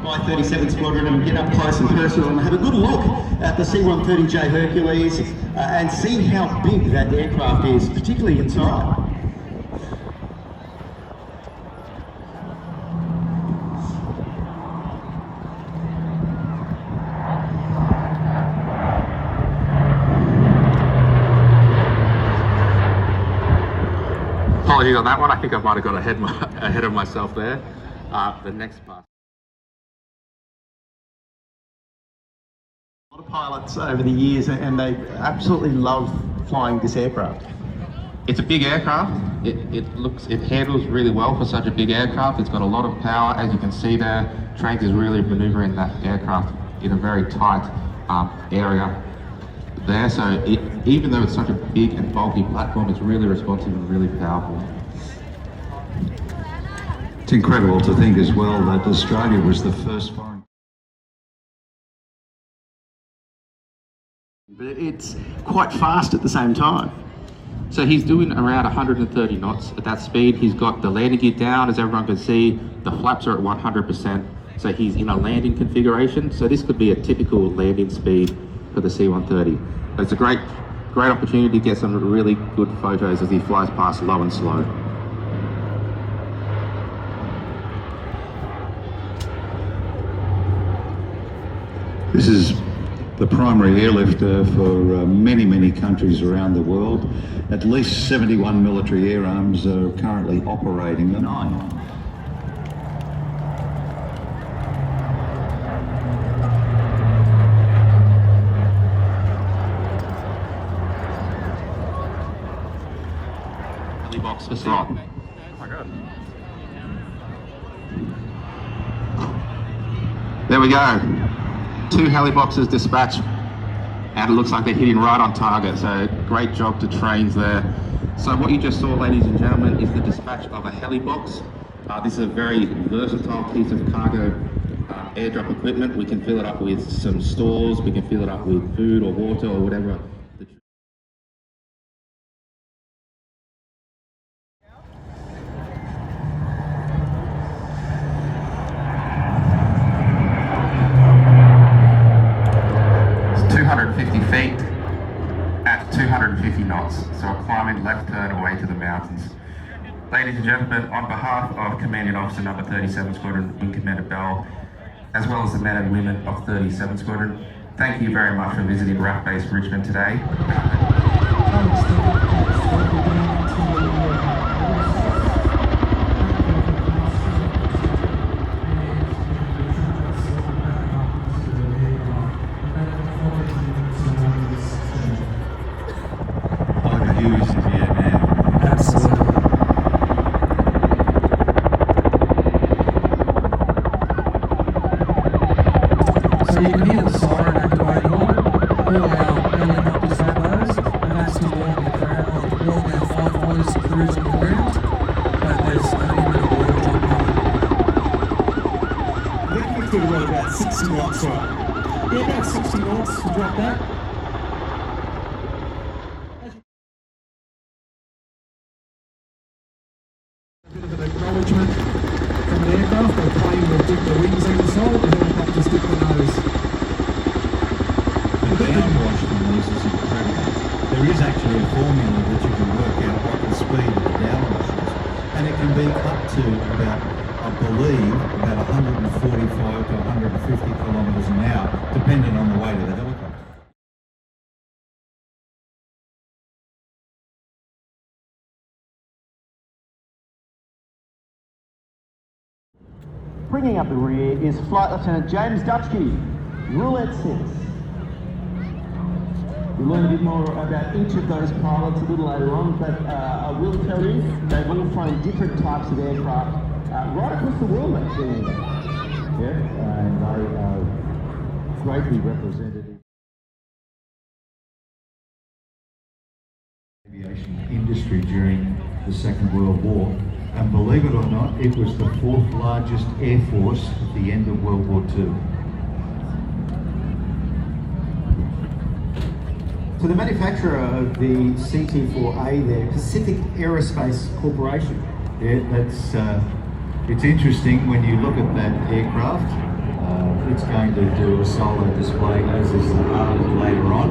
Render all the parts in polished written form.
my 37 Squadron and get up close and personal and have a good look at the C-130J Hercules and see how big that aircraft is, particularly inside. Apologies on that one, I think I might have got ahead of myself there. The next part. A lot of pilots over the years and they absolutely love flying this aircraft. It's a big aircraft. It handles really well for such a big aircraft. It's got a lot of power, as you can see there. Trains is really maneuvering that aircraft in a very tight area there. So even though it's such a big and bulky platform, it's really responsive and really powerful. It's incredible to think as well that Australia was the first foreign. But it's quite fast at the same time. So he's doing around 130 knots at that speed. He's got the landing gear down, as everyone can see. The flaps are at 100%. So he's in a landing configuration. So this could be a typical landing speed for the C-130. But it's a great opportunity to get some really good photos as he flies past low and slow. This is the primary airlift for many, many countries around the world. At least 71 military air arms are currently operating them. Box for slot. Oh my God. There we go. 2 heliboxes dispatched, and it looks like they're hitting right on target. So great job to trains there. So what you just saw, ladies and gentlemen, is the dispatch of a helibox. This is a very versatile piece of cargo airdrop equipment. We can fill it up with some stores. We can fill it up with food or water or whatever. 250 feet at 250 knots, so a climbing left turn away to the mountains. Ladies and gentlemen, on behalf of Commanding Officer Number 37 Squadron, Wing Commander Bell, as well as the men and women of 37 Squadron, thank you very much for visiting RAAF Base Richmond today. So you can hear the siren activating on, all our helicopters have those, and that's to warn the crowd of all our firefighters crews on the ground, but there's an imminent water drop coming. I think we could run about 60 knots, right? Yeah, about 60 knots to drop that. A bit of an acknowledgement from the aircraft. The plane will dip the wings either side, the helicopters dip the nose. The downwash from these is incredible. There is actually a formula that you can work out what the speed of the downwash is, and it can be up to about, I believe, about 145 to 150 kilometres an hour, depending on the weight of the helicopter. Bringing up the rear is Flight Lieutenant James Dutchke, Roulettes. We'll learn a bit more about each of those pilots a little later on, but I will tell you, they've all flown different types of aircraft right across the world, actually. Yeah, and they are greatly represented. Aviation industry during the Second World War, and believe it or not, it was the 4th largest air force at the end of World War II. So the manufacturer of the CT4A there, Pacific Aerospace Corporation. Yeah, that's it's interesting when you look at that aircraft. it's going to do a solo display, as is the RAAF later on.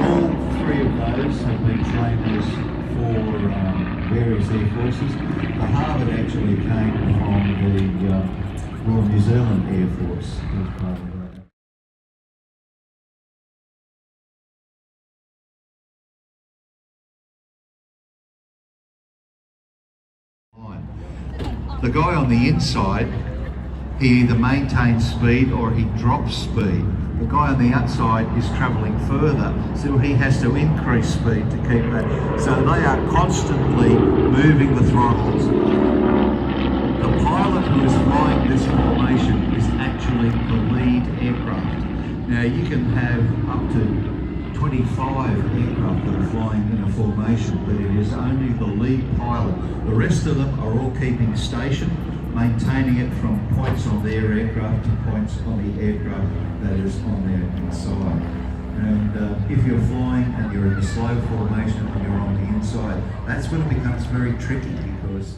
All three of those have been trainers for various air forces. The Harvard actually came from the Royal New Zealand Air Force as part of that. The guy on the inside, he either maintains speed or he drops speed. The guy on the outside is travelling further, so he has to increase speed to keep that. So they are constantly moving the throttles. The pilot who is flying this formation is actually the lead aircraft. Now you can have up to 25 aircraft that are flying in a formation, but it is only the lead pilot. The rest of them are all keeping station, maintaining it from points on their aircraft to points on the aircraft that is on their inside. And if you're flying and you're in the slow formation and you're on the inside, that's when it becomes very tricky, because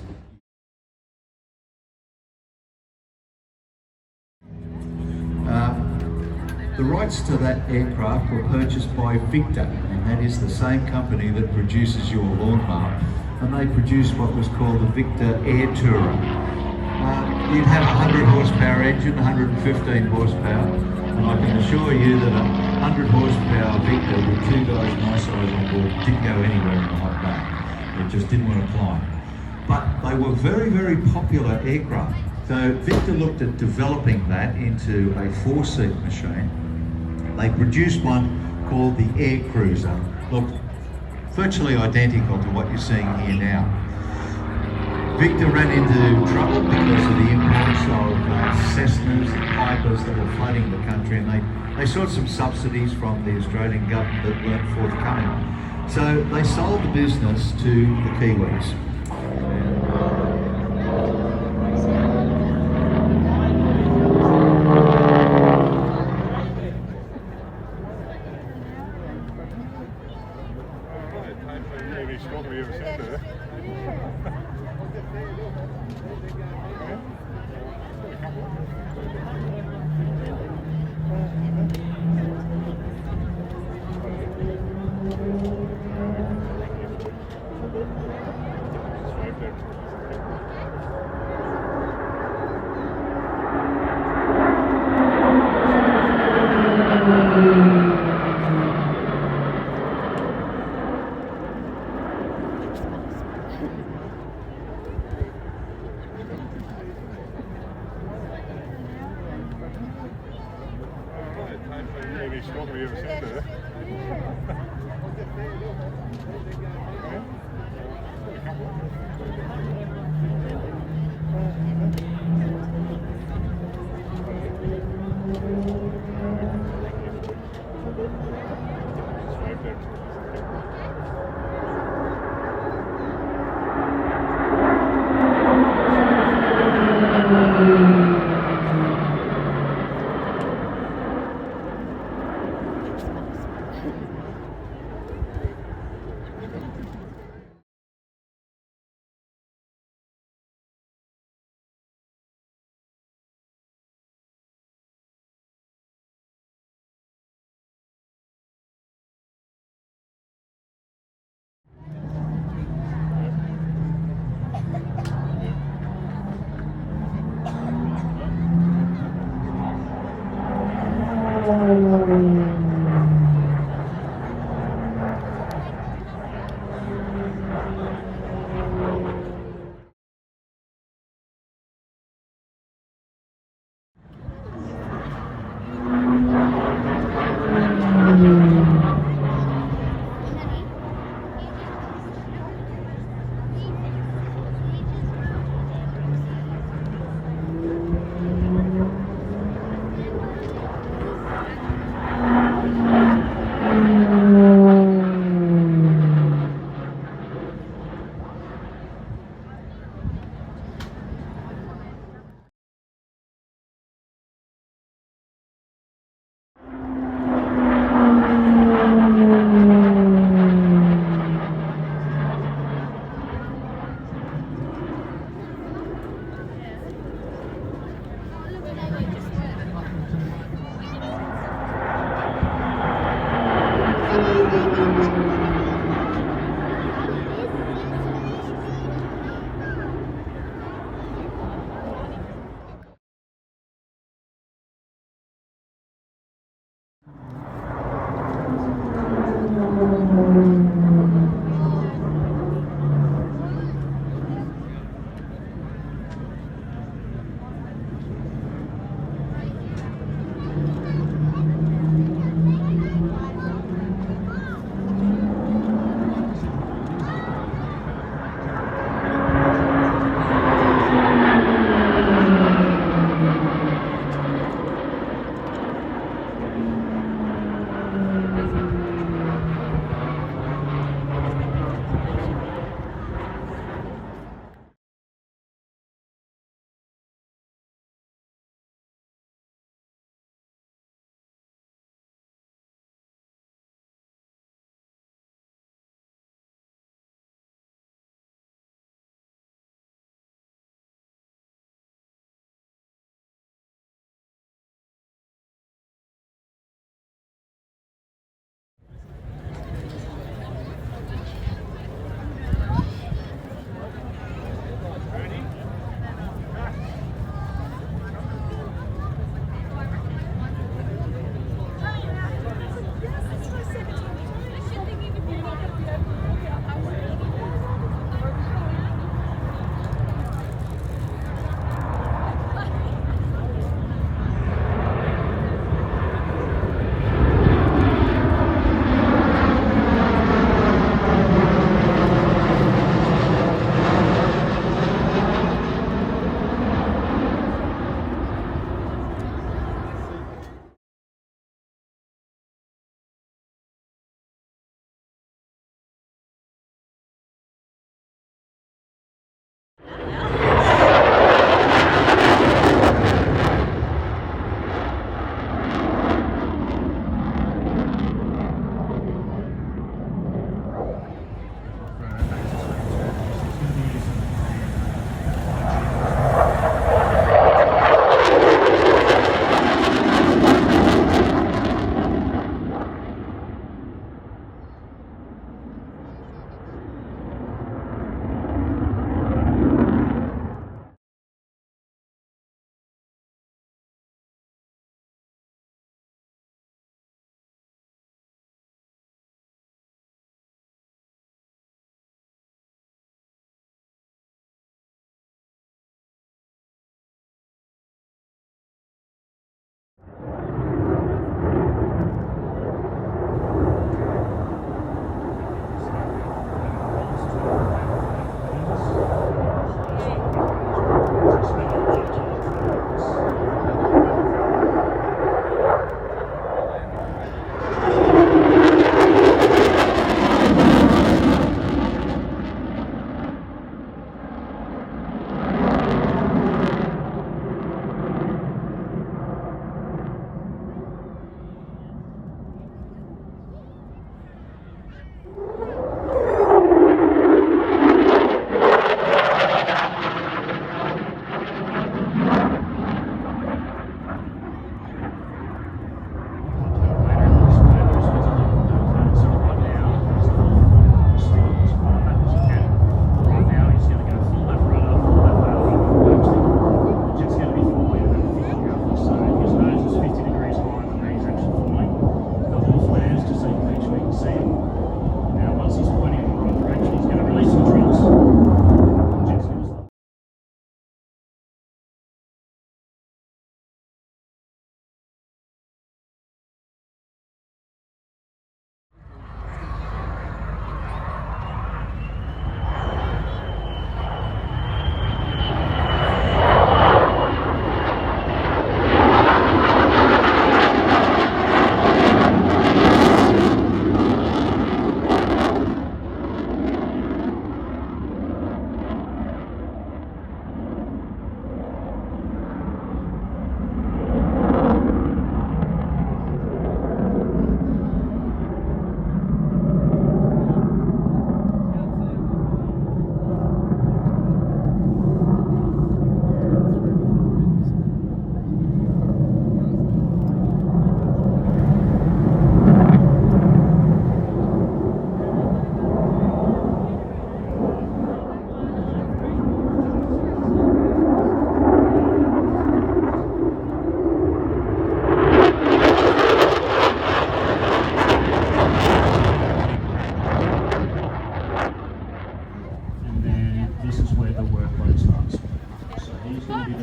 the rights to that aircraft were purchased by Victor, and that is the same company that produces your lawnmower, and they produced what was called the Victor Air Tourer. You'd have a 100 horsepower engine, 115 horsepower, and I can assure you that a 100 horsepower Victor with two guys my size on board didn't go anywhere in a hot day. It just didn't want to climb. But they were very, very popular aircraft. So Victor looked at developing that into a four-seat machine. They produced one called the Air Cruiser. Look, virtually identical to what you're seeing here now. Victor ran into trouble because of the imports of Cessnas and Pipers that were flooding the country, and they sought some subsidies from the Australian government that weren't forthcoming. So they sold the business to the Kiwis.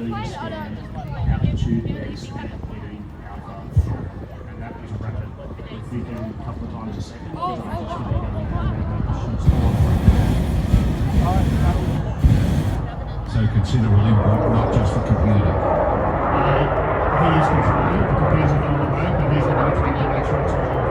civilian scan, altitude and scan leading alpha, and that is rapid. If you can a couple of times a second, because I just may go and shoots forward. So considerable input, not just the computer. He is controlling it, the computer's on the road, but he's monitoring to make sure it's all working.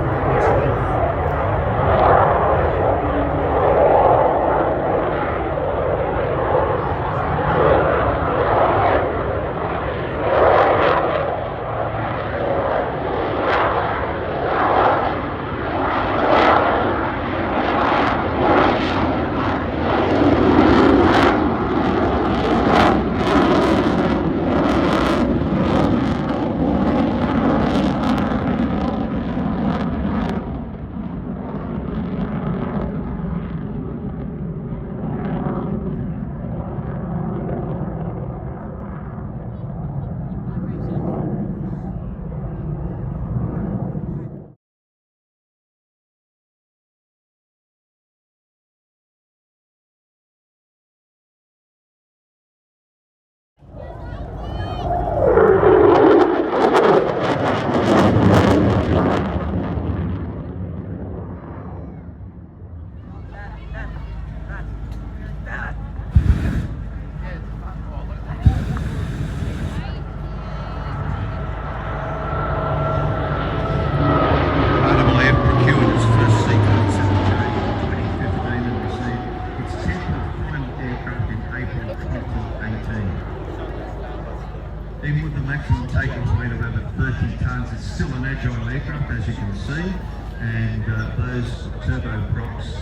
Even with the maximum takeoff weight of over 30 tonnes, it's still an agile aircraft, as you can see, and those turboprops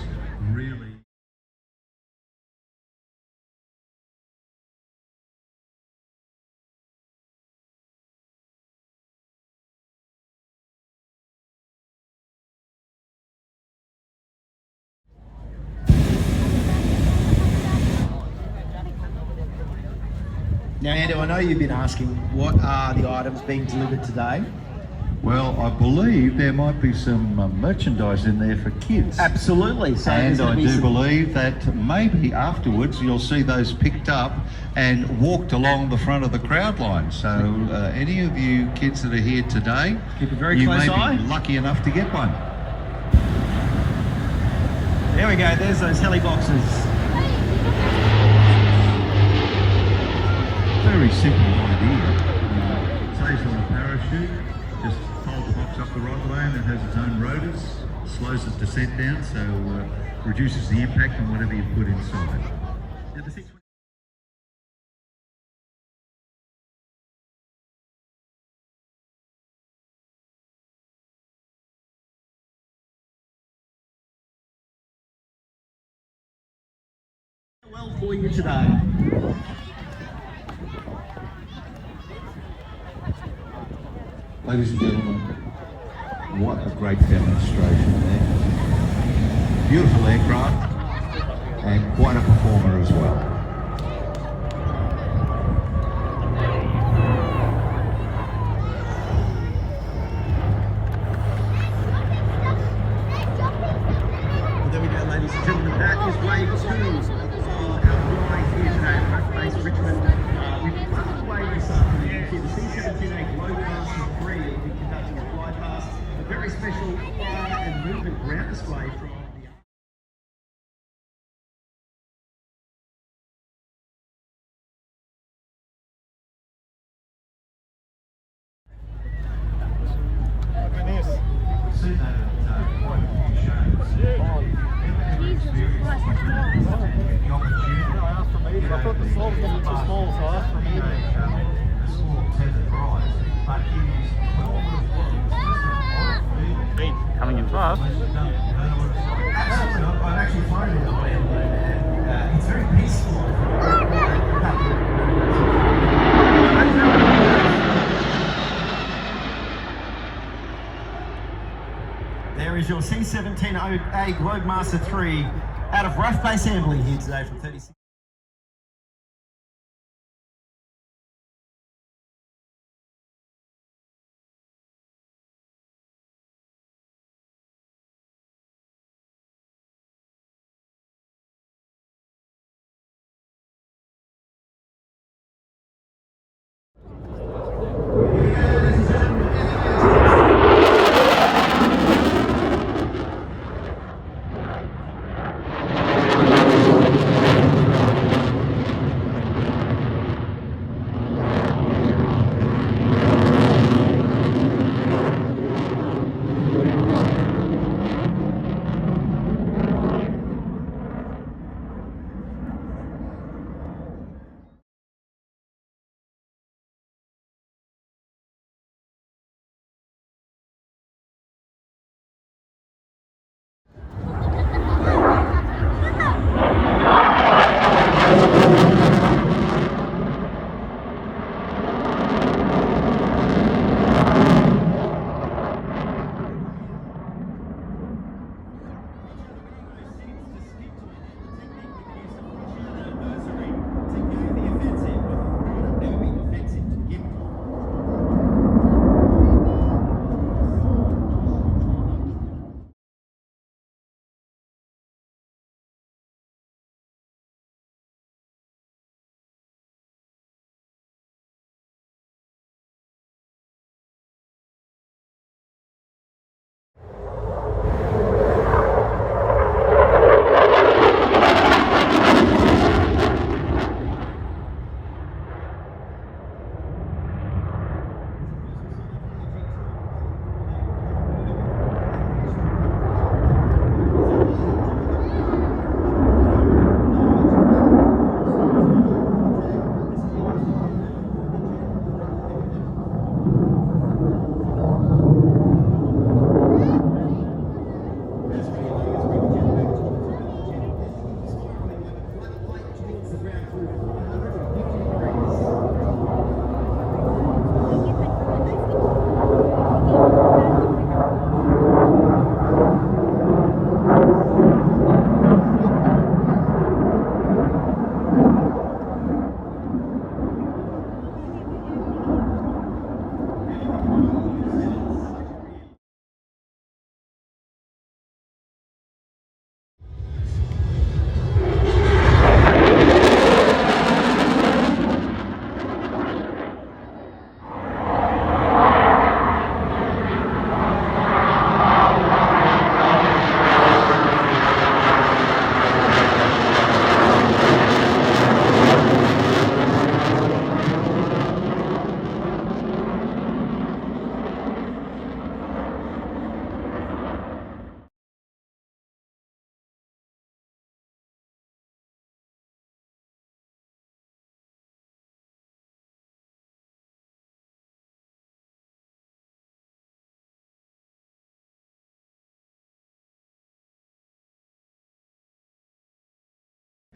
really... Now, Andrew, I know you've been asking, what are the items being delivered today? Well, I believe there might be some merchandise in there for kids. Absolutely. So and I do believe that maybe afterwards you'll see those picked up and walked along the front of the crowd line. So any of you kids that are here today, keep a very you close may eye. be lucky enough to get one. There we go, there's those heli boxes. Very simple idea. It saves on a parachute, just fold the box up the right way, and it has its own rotors, slows its descent down, so reduces the impact on whatever you put inside. Now, the 620... well for you today. Ladies and gentlemen, what a great demonstration there. Beautiful aircraft and quite a performer as well. Well, there we go, ladies and gentlemen, that is wave 2 of our flight here today at RFS Richmond. We've run away this afternoon here, the C-17A Globemaster III will be conducting a fly past, a very special fire and movement ground display from the... Seen that at quite a few shows. Ever experienced the opportunity? I asked for me, but I thought the slot was going to be too small, so I asked for me. A small tethered rise, but it is well worthwhile. Coming in fast. Absolutely, I've actually flown in the land, and it's very peaceful. There is your C-17A Globemaster III out of RAAF Base Ambly here today from 36.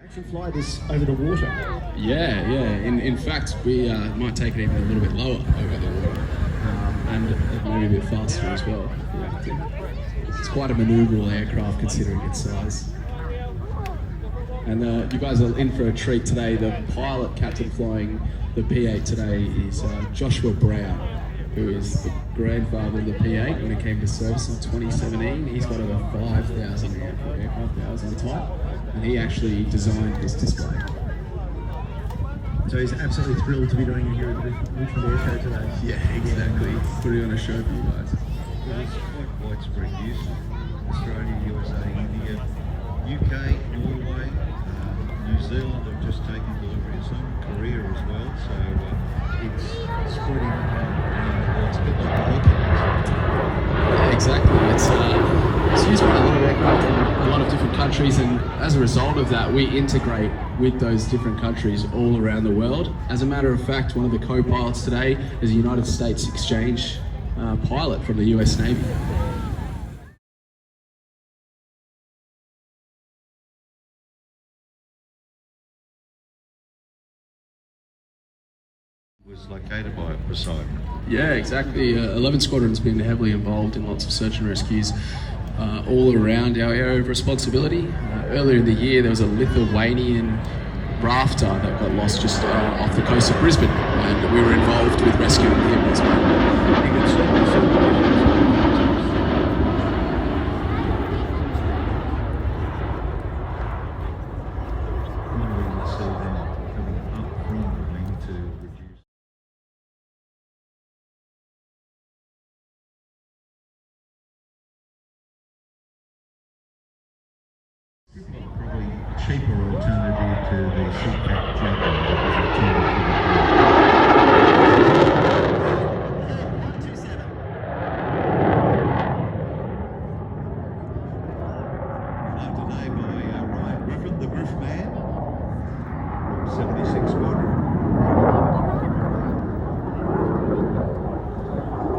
Actually fly this over the water. Yeah. In fact, we might take it even a little bit lower over the water, and maybe a bit faster as well. It's quite a manoeuvrable aircraft considering its size. And you guys are in for a treat today. The pilot captain flying the P8 today is Joshua Brown, who is the grandfather of the P8 when it came to service in 2017. He's got over 5,000 aircraft hours on type, and he actually designed this display. So he's absolutely thrilled to be doing it here at the Richmond Air Show today. Yeah, exactly. Putting on a show for you guys. It's quite widespread use. Australia, USA, India, UK, Norway, New Zealand have just taken delivery of some, Korea as well. So it's spreading around the world. It's a bit like the Hercules. Yeah, exactly. It's used by a lot of aircraft in a lot of different countries, and as a result of that, we integrate with those different countries all around the world. As a matter of fact, one of the co-pilots today is a United States exchange pilot from the US Navy. Was located by Poseidon. Yeah, exactly. 11 Squadron's been heavily involved in lots of search and rescues all around our area of responsibility. Earlier in the year, there was a Lithuanian rafter that got lost just off the coast of Brisbane, and we were involved with rescuing him as well. You can certainly see the difference. One we can see them coming up from the wing to reduce. Probably cheaper alternative to the Sea-Cat Jaguar that was intended for the today by Ryan Griffin, the Griff Man, from 76 Squadron.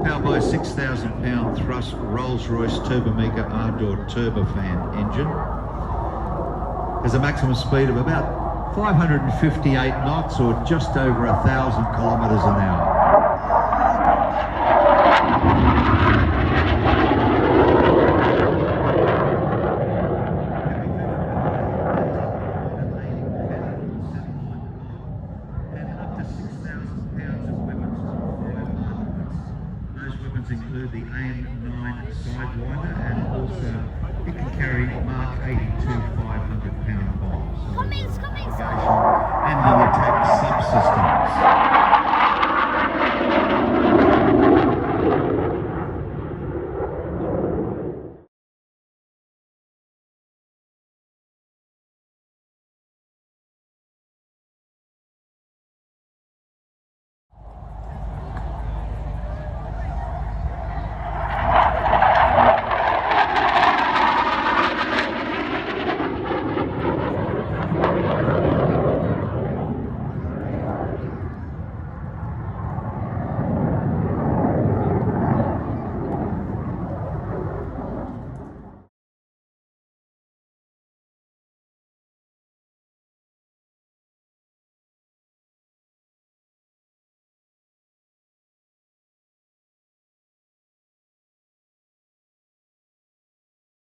Powered by a 6,000-pound thrust Rolls-Royce Turbomeca R-door turbofan engine. Has a maximum speed of about 558 knots, or just over 1,000 kilometres an hour. Include the AIM-9 Sidewinder, and also it can carry Mark 82 500-pound bombs. So, and the attack subsystem.